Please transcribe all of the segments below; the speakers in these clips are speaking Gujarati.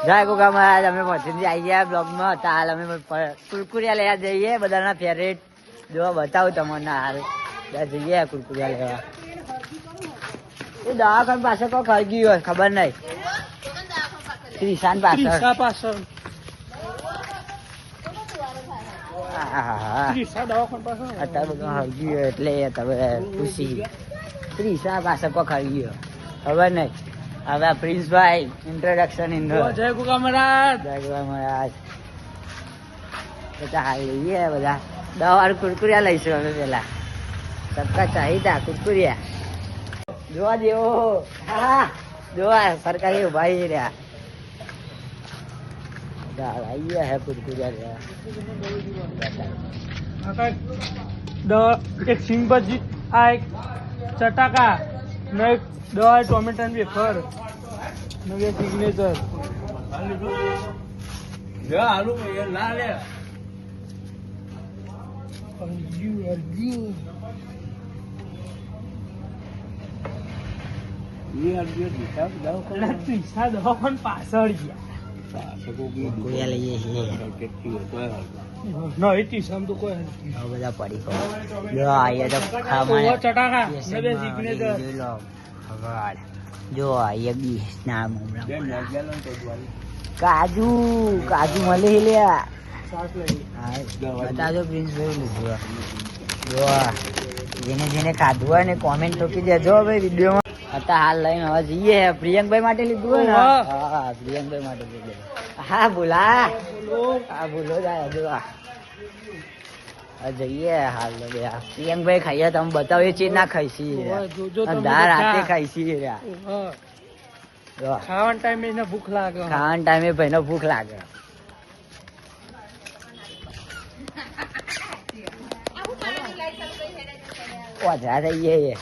જય ગોગા મહારાજ. અમે પહોંચી આવી ગયા બ્લોગમાં હતા. હાલ અમે કુરકુરિયા લેવા જઈએ, બધાના ફેવરેટ. જો બતાવું તમને હાલ જઈએ કુરકુરિયા લેવા. એ દવાખાના પાસે કોઈ ખરગી હોય ખબર નહીં. ત્રિશાન પાછળ અત્યારે બધું હરગી હોય એટલે તમે ખુશી. ત્રિશા પાસે કોઈ ખરગી હોય ખબર નહીં. હવે પ્રિન્સભાઈ ઇન્ટ્રોડક્શન જય ગોગા મહારાજ. જય ગોગા મહારાજ. બધા હાલ લઈએ બધા 10 વાર કુરકુરિયા લઈશું અમે પેલા. સબકા ચાહીદા કુરકુરિયા જોવા જેવો. હા જોવા સરકારી ઉભા રહ્યા. આઈએ હે કુરકુરિયા લેવા. એક સિંગભાજી, આ એક ચટાકા ને એક દવા ટોમેટા વેફર ને સિગ્નેચર. ના લે પાછળ કુરકુરિયા લઈએ છીએ. ના એ ટીસામ તો કોઈ બધા પડી જો આઈએ તો ખાવા ચટાકા ને સિગ્નેચર. જો આઈએ બી નામ કાજુ કાજુ મળે લ્યા. બતાજો પ્રિન્સભાઈ લીધું. જો જેને જેને ખાધું હોય ને કોમેન્ટ મૂકી દેજો ભાઈ વિડીયોમાં. અત્યારે હાલ લઈને હવે જઈએ. પ્રિયંકભાઈ માટે લીધું હોય ને? હા પ્રિયંકભાઈ માટે લીધું. હા બોલા હા બોલો જાય જો જઈએ હાલ પ્રિયંકભાઈ ખાઈએ તમે બતાવો એ ચીજ ના ખાઈશી. રાતે ખાઈશી. ખાવાના ટાઈમે ભૂખ લાગે. ખાવાના ટાઈમે ભાઈ ભૂખ લાગે. ઓછા થઈ ગયા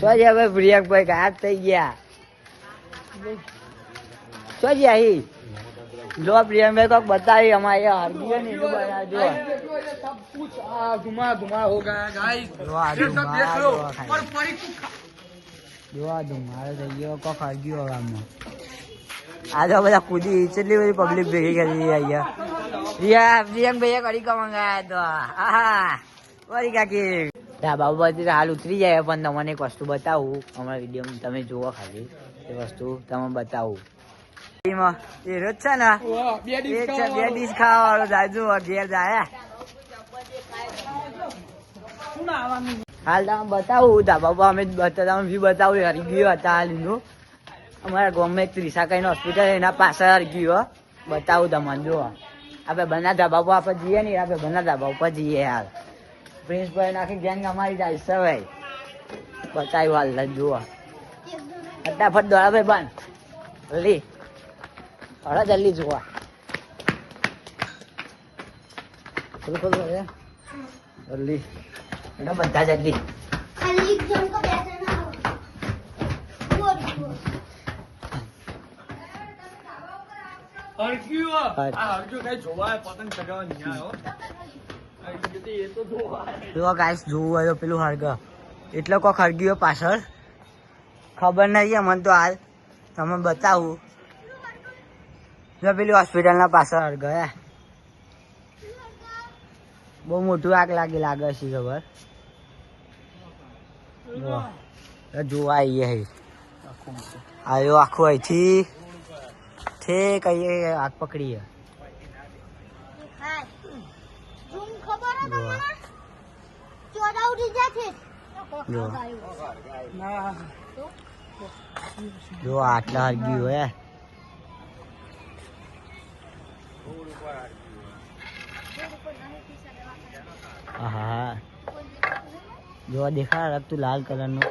સોજી. હવે પ્રિયંકભાઈ ગાયબ થઈ ગયા. સોજી આહી જો પ્રિયંકભાઈ કોક બતાવી અમારે હરગી ને એનું બનાવજો. ધુમા ધુમા હો ગયા ગાઈસ. જોવા ધુમાડો થઈ ગયો કોક હરગી હોય ગામમાં. આ તો બધા કૂદી કેટલી બધી પબ્લિક ભેગી કરી અહીંયા. પ્રિયંકભાઈ કડી કા મંગાયા તો હા વળી કાકી ધાબા ઉપરથી હાલ ઉતરી જાય. પણ તમને એક વસ્તુ બતાવું અમારા વિડીયોમાં તમે જુઓ ખાલી એ વસ્તુ તમે બતાવું. એ રોજ છે ને 2 ડીશ ખાવા વાળો જાજુ ઘેર જાય. હાલ તમે બતાવું ધાબા ઉપર અમે બતાવું હરી ગયો હતા. હાલ એનું અમારા ગામમાં એક ત્રિશા કઈ હોસ્પિટલ એના પાછળ હરી ગયો. બતાવું તમને જુઓ. આપણે બના ધાબા ઉપર આપણે જઈએ ને આપણે બના ધાબા ઉપર જઈએ. હાલ પ્રિન્સભાઈ નાખી ગેંગ અમારી જાય છે ભાઈ. બતાવ્યું હાલ જુઓ. ફટાફટ દોડા ભાઈ બંધ જલ્દી હળા જલ્દી જોવા. જલ્દી બધા જલ્દી. જોવું હોય તો પેલું હરગ એટલે કોઈ હરગ્યો પાછળ ખબર નહીં મને તો. હાલ તમે બતાવું પેલી હોસ્પિટલ ના પાછળ હરગ બહુ મોટું આગ લાગે છે ખબર. જોવા આવીએ આવ્યો આખું અહીંથી ઠેક આવીએ આગ પકડીએ. જો આટલા હરગી હોય. હા જો દેખા રખતું લાલ કલર નું